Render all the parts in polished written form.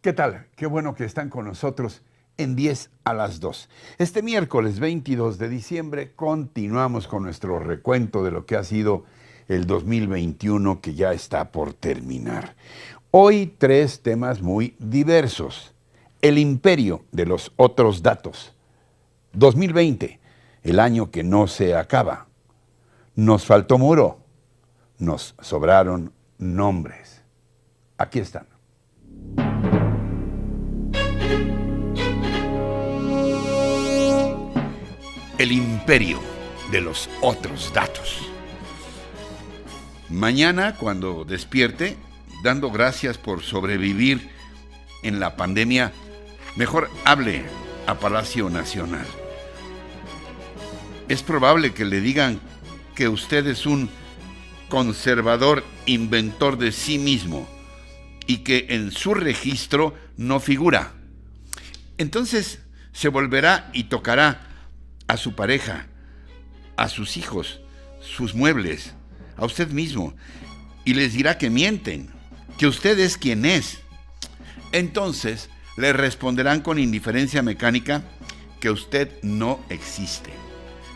¿Qué tal? Qué bueno que están con nosotros en 10 a las 2. Este miércoles 22 de diciembre continuamos con nuestro recuento de lo que ha sido el 2021 que ya está por terminar. Hoy 3 temas muy diversos. El imperio de los otros datos. 2020, el año que no se acaba. Nos faltó muro. Nos sobraron nombres. Aquí están. El imperio de los otros datos. Mañana, cuando despierte, dando gracias por sobrevivir en la pandemia, mejor hable a Palacio Nacional. Es probable que le digan que usted es un conservador inventor de sí mismo y que en su registro no figura. Entonces se volverá y tocará a su pareja, a sus hijos, sus muebles, a usted mismo, y les dirá que mienten, que usted es quien es. Entonces le responderán con indiferencia mecánica que usted no existe,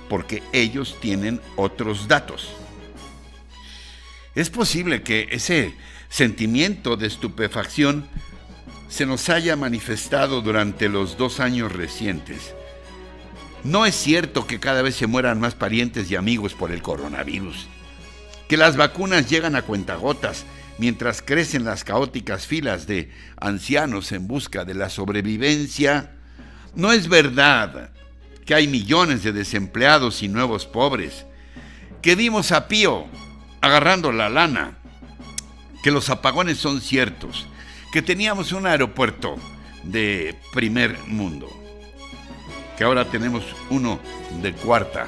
porque ellos tienen otros datos. Es posible que ese sentimiento de estupefacción se nos haya manifestado durante los 2 años recientes. No es cierto que cada vez se mueran más parientes y amigos por el coronavirus, que las vacunas llegan a cuentagotas mientras crecen las caóticas filas de ancianos en busca de la sobrevivencia. No es verdad que hay millones de desempleados y nuevos pobres, que vimos a Pío agarrando la lana, que los apagones son ciertos, que teníamos un aeropuerto de primer mundo, que ahora tenemos uno de cuarta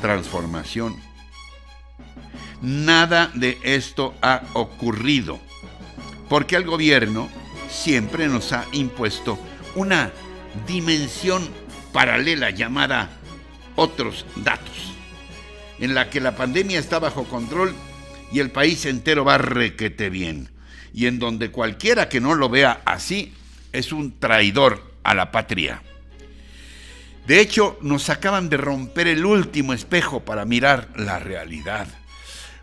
transformación. Nada de esto ha ocurrido, porque el gobierno siempre nos ha impuesto una dimensión paralela llamada otros datos, en la que la pandemia está bajo control y el país entero va requete bien, y en donde cualquiera que no lo vea así es un traidor a la patria. De hecho, nos acaban de romper el último espejo para mirar la realidad,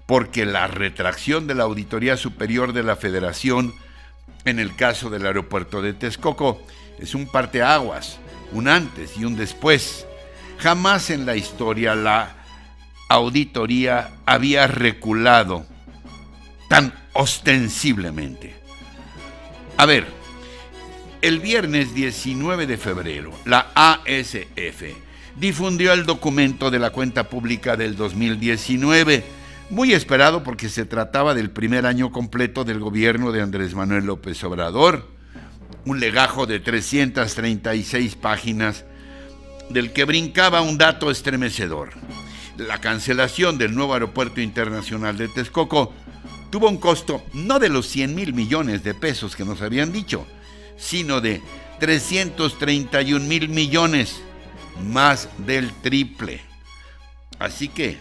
porque la retracción de la Auditoría Superior de la Federación, en el caso del aeropuerto de Texcoco, es un parteaguas, un antes y un después. Jamás en la historia la auditoría había reculado tan ostensiblemente. A ver, el viernes 19 de febrero, la ASF difundió el documento de la cuenta pública del 2019, muy esperado porque se trataba del primer año completo del gobierno de Andrés Manuel López Obrador, un legajo de 336 páginas del que brincaba un dato estremecedor. La cancelación del nuevo aeropuerto internacional de Texcoco tuvo un costo no de los 100,000 millones de pesos que nos habían dicho, sino de 331,000 millones, más del triple. Así que,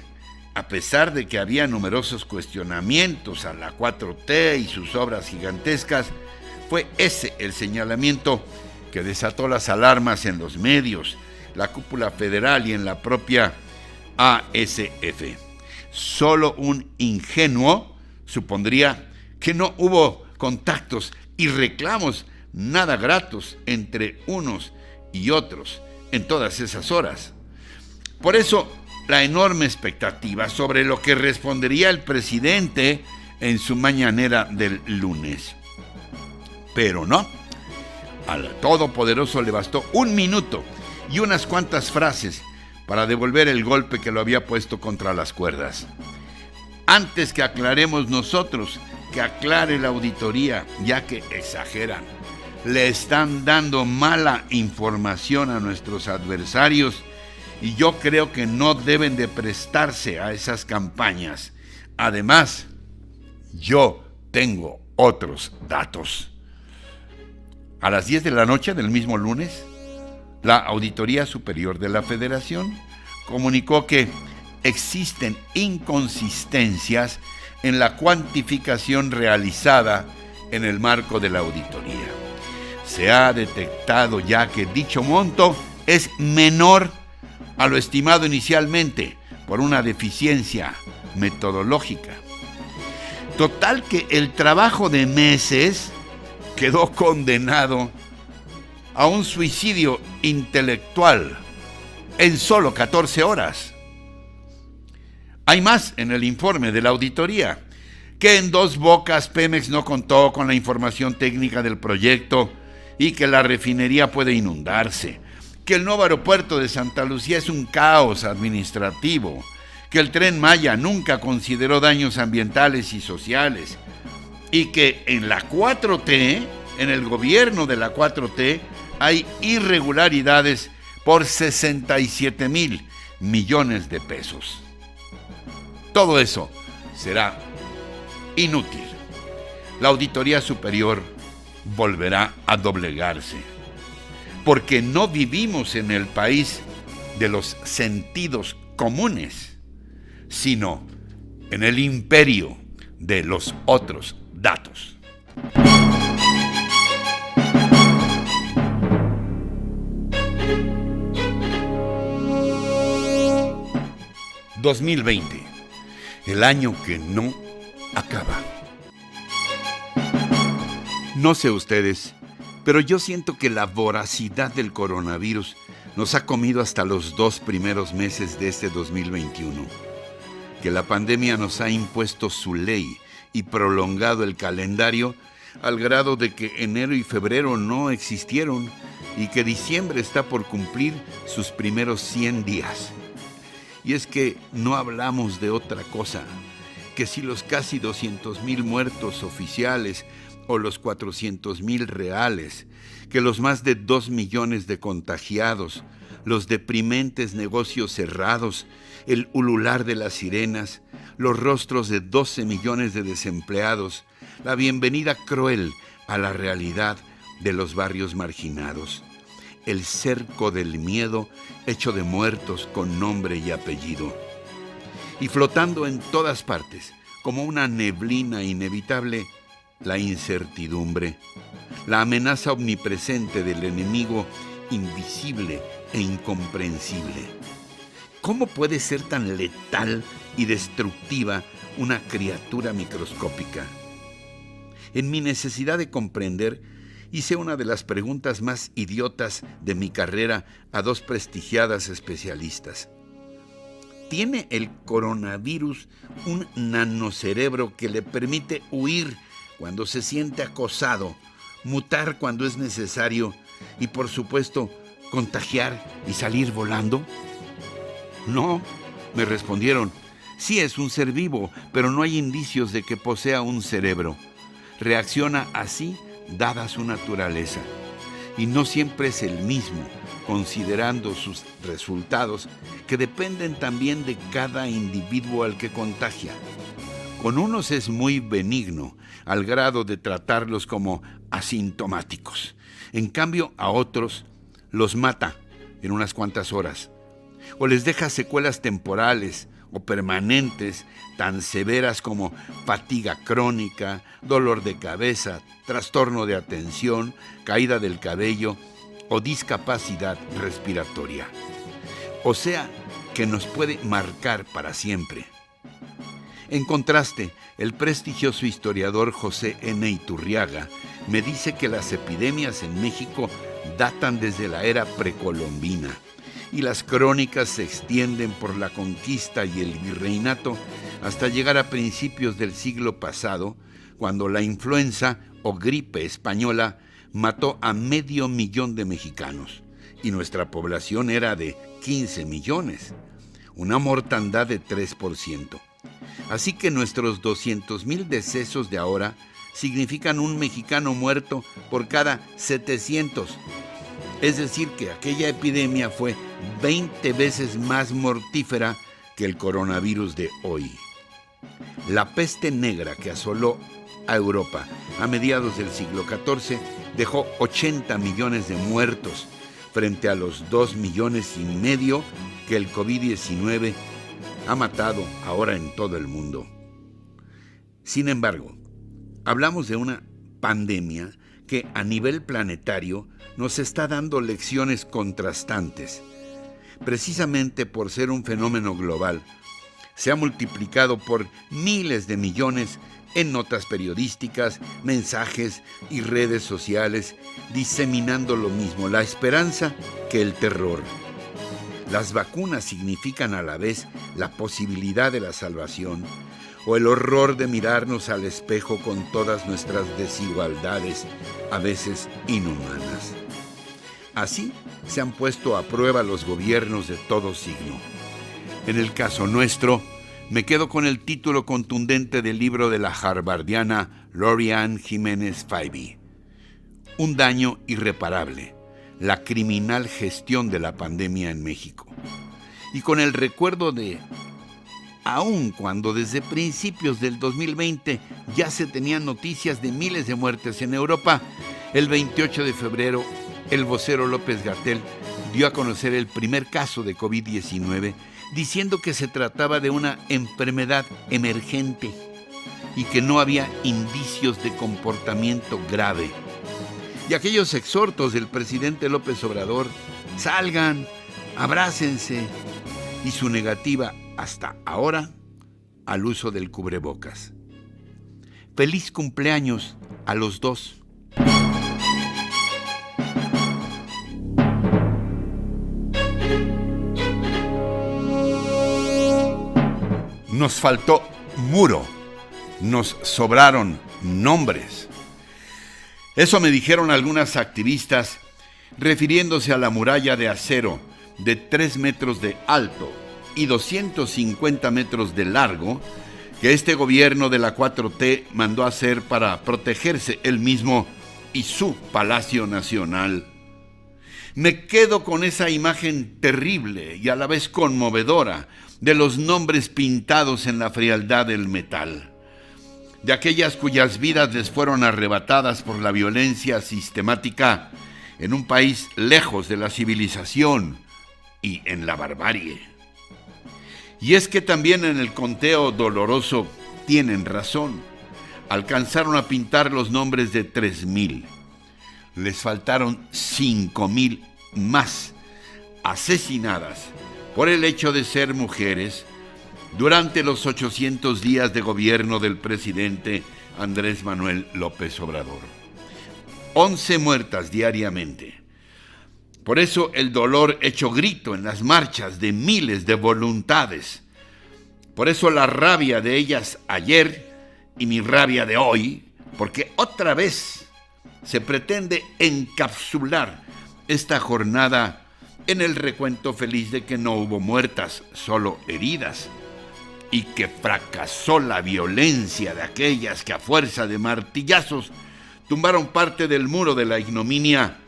a pesar de que había numerosos cuestionamientos a la 4T y sus obras gigantescas, fue ese el señalamiento que desató las alarmas en los medios, la cúpula federal y en la propia ASF. Solo un ingenuo supondría que no hubo contactos y reclamos nada gratos entre unos y otros en todas esas horas. Por eso, la enorme expectativa sobre lo que respondería el presidente en su mañanera del lunes. Pero no, al Todopoderoso le bastó 1 minuto y unas cuantas frases para devolver el golpe que lo había puesto contra las cuerdas. Antes que aclaremos nosotros, que aclare la auditoría, ya que exageran. Le están dando mala información a nuestros adversarios y yo creo que no deben de prestarse a esas campañas. Además, yo tengo otros datos. A las 10 de la noche del mismo lunes, la Auditoría Superior de la Federación comunicó que existen inconsistencias en la cuantificación realizada en el marco de la auditoría. Se ha detectado ya que dicho monto es menor a lo estimado inicialmente por una deficiencia metodológica. Total que el trabajo de meses quedó condenado a un suicidio intelectual en solo 14 horas. Hay más en el informe de la auditoría, que en Dos Bocas Pemex no contó con la información técnica del proyecto y que la refinería puede inundarse, que el nuevo aeropuerto de Santa Lucía es un caos administrativo, que el Tren Maya nunca consideró daños ambientales y sociales, y que en la 4T, en el gobierno de la 4T, hay irregularidades por 67,000 millones de pesos. Todo eso será inútil. La Auditoría Superior volverá a doblegarse, porque no vivimos en el país de los sentidos comunes, sino en el imperio de los otros datos. ...2020... el año que no acaba. No sé ustedes, pero yo siento que la voracidad del coronavirus nos ha comido hasta los 2 primeros meses de este 2021. Que la pandemia nos ha impuesto su ley y prolongado el calendario al grado de que enero y febrero no existieron y que diciembre está por cumplir sus primeros 100 días. Y es que no hablamos de otra cosa, que si los casi 200,000 muertos oficiales o los 400,000 reales, que los más de 2 millones de contagiados, los deprimentes negocios cerrados, el ulular de las sirenas, los rostros de 12 millones de desempleados, la bienvenida cruel a la realidad de los barrios marginados, el cerco del miedo hecho de muertos con nombre y apellido. Y flotando en todas partes, como una neblina inevitable, la incertidumbre, la amenaza omnipresente del enemigo invisible e incomprensible. ¿Cómo puede ser tan letal y destructiva una criatura microscópica? En mi necesidad de comprender, hice una de las preguntas más idiotas de mi carrera a 2 prestigiadas especialistas. ¿Tiene el coronavirus un nanocerebro que le permite huir cuando se siente acosado, mutar cuando es necesario y, por supuesto, contagiar y salir volando? No, me respondieron. Sí es un ser vivo, pero no hay indicios de que posea un cerebro. Reacciona así dada su naturaleza, y no siempre es el mismo, considerando sus resultados, que dependen también de cada individuo al que contagia. Con unos es muy benigno, al grado de tratarlos como asintomáticos. En cambio, a otros los mata en unas cuantas horas, o les deja secuelas temporales o permanentes tan severas como fatiga crónica, dolor de cabeza, trastorno de atención, caída del cabello o discapacidad respiratoria. O sea, que nos puede marcar para siempre. En contraste, el prestigioso historiador José N. Iturriaga me dice que las epidemias en México datan desde la era precolombina, y las crónicas se extienden por la conquista y el virreinato hasta llegar a principios del siglo pasado, cuando la influenza o gripe española mató a 500,000 de mexicanos, y nuestra población era de 15 millones, una mortandad de 3%. Así que nuestros 200,000 decesos de ahora significan un mexicano muerto por cada 700. Es decir, que aquella epidemia fue 20 veces más mortífera que el coronavirus de hoy. La peste negra que asoló a Europa a mediados del siglo XIV dejó 80 millones de muertos frente a los 2,5 millones que el COVID-19 ha matado ahora en todo el mundo. Sin embargo, hablamos de una pandemia que a nivel planetario nos está dando lecciones contrastantes. Precisamente por ser un fenómeno global, se ha multiplicado por miles de millones en notas periodísticas, mensajes y redes sociales, diseminando lo mismo la esperanza que el terror. Las vacunas significan a la vez la posibilidad de la salvación o el horror de mirarnos al espejo con todas nuestras desigualdades, a veces inhumanas. Así se han puesto a prueba los gobiernos de todo signo. En el caso nuestro, me quedo con el título contundente del libro de la harvardiana Lori-Ann Jiménez Faiby, Un daño irreparable, la criminal gestión de la pandemia en México. Y con el recuerdo de, aun cuando desde principios del 2020 ya se tenían noticias de miles de muertes en Europa, el 28 de febrero el vocero López-Gatell dio a conocer el primer caso de COVID-19, diciendo que se trataba de una enfermedad emergente y que no había indicios de comportamiento grave. Y aquellos exhortos del presidente López Obrador, salgan, abrácense, y su negativa hasta ahora al uso del cubrebocas. Feliz cumpleaños a los dos. Nos faltó muro, nos sobraron nombres. Eso me dijeron algunas activistas refiriéndose a la muralla de acero de 3 metros de alto y 250 metros de largo que este gobierno de la 4T mandó hacer para protegerse él mismo y su Palacio Nacional. Me quedo con esa imagen terrible y a la vez conmovedora de los nombres pintados en la frialdad del metal, de aquellas cuyas vidas les fueron arrebatadas por la violencia sistemática en un país lejos de la civilización y en la barbarie. Y es que también en el conteo doloroso tienen razón. Alcanzaron a pintar los nombres de 3,000. Les faltaron 5,000 más asesinadas por el hecho de ser mujeres durante los 800 días de gobierno del presidente Andrés Manuel López Obrador. 11 muertas diariamente. Por eso el dolor hecho grito en las marchas de miles de voluntades. Por eso la rabia de ellas ayer y mi rabia de hoy, porque otra vez se pretende encapsular esta jornada en el recuento feliz de que no hubo muertas, solo heridas, y que fracasó la violencia de aquellas que a fuerza de martillazos tumbaron parte del muro de la ignominia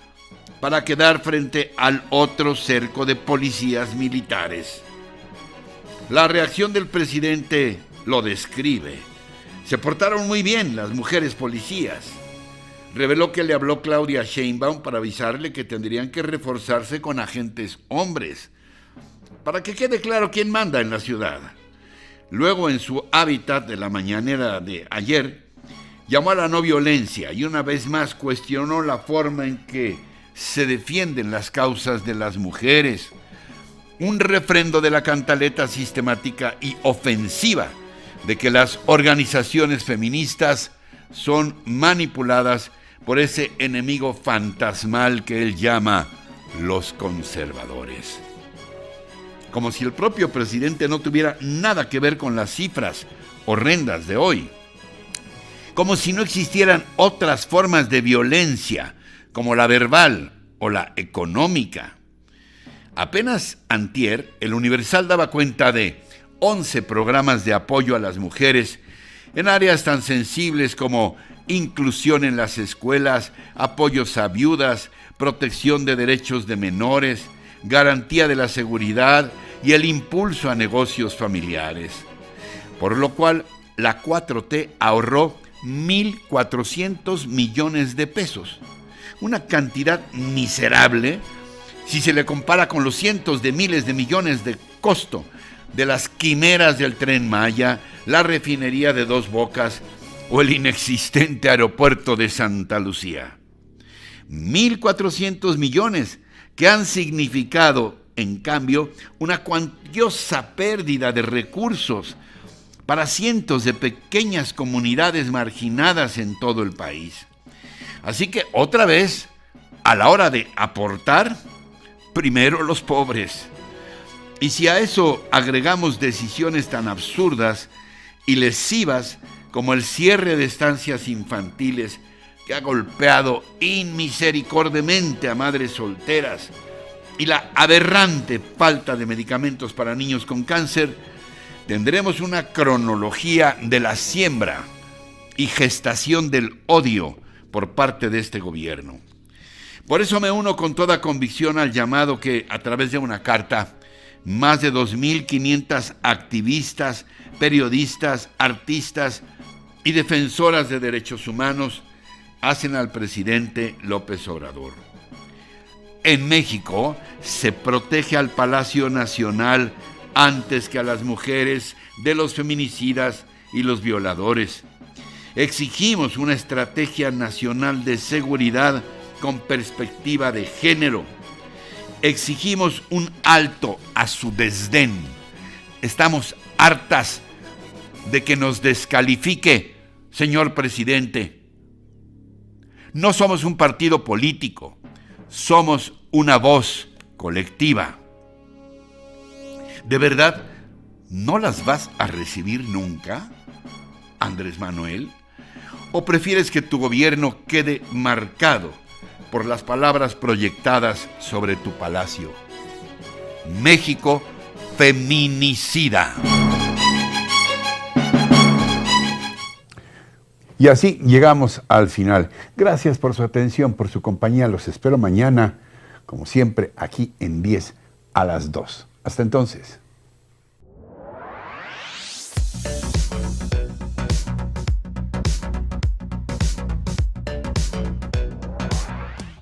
para quedar frente al otro cerco de policías militares. La reacción del presidente lo describe. Se portaron muy bien las mujeres policías. Reveló que le habló Claudia Sheinbaum para avisarle que tendrían que reforzarse con agentes hombres, para que quede claro quién manda en la ciudad. Luego, en su hábitat de la mañanera de ayer, llamó a la no violencia y una vez más cuestionó la forma en que se defienden las causas de las mujeres. Un refrendo de la cantaleta sistemática y ofensiva de que las organizaciones feministas son manipuladas por ese enemigo fantasmal que él llama los conservadores. Como si el propio presidente no tuviera nada que ver con las cifras horrendas de hoy. Como si no existieran otras formas de violencia, como la verbal o la económica. Apenas antier, el Universal daba cuenta de 11 programas de apoyo a las mujeres en áreas tan sensibles como inclusión en las escuelas, apoyos a viudas, protección de derechos de menores, garantía de la seguridad y el impulso a negocios familiares. Por lo cual, la 4T ahorró 1,400 millones de pesos. Una cantidad miserable si se le compara con los cientos de miles de millones de costo de las quimeras del Tren Maya, la refinería de Dos Bocas o el inexistente aeropuerto de Santa Lucía. 1.400 millones que han significado, en cambio, una cuantiosa pérdida de recursos para cientos de pequeñas comunidades marginadas en todo el país. Así que, otra vez, a la hora de aportar, primero los pobres. Y si a eso agregamos decisiones tan absurdas y lesivas como el cierre de estancias infantiles que ha golpeado inmisericordiamente a madres solteras y la aberrante falta de medicamentos para niños con cáncer, tendremos una cronología de la siembra y gestación del odio por parte de este gobierno. Por eso me uno con toda convicción al llamado que, a través de una carta, más de 2.500 activistas, periodistas, artistas y defensoras de derechos humanos hacen al presidente López Obrador. En México se protege al Palacio Nacional antes que a las mujeres de los feminicidas y los violadores. Exigimos una estrategia nacional de seguridad con perspectiva de género. Exigimos un alto a su desdén. Estamos hartas de que nos descalifique, señor presidente. No somos un partido político, somos una voz colectiva. ¿De verdad no las vas a recibir nunca, Andrés Manuel? ¿O prefieres que tu gobierno quede marcado por las palabras proyectadas sobre tu palacio? México feminicida. Y así llegamos al final. Gracias por su atención, por su compañía. Los espero mañana, como siempre, aquí en 10 a las 2. Hasta entonces.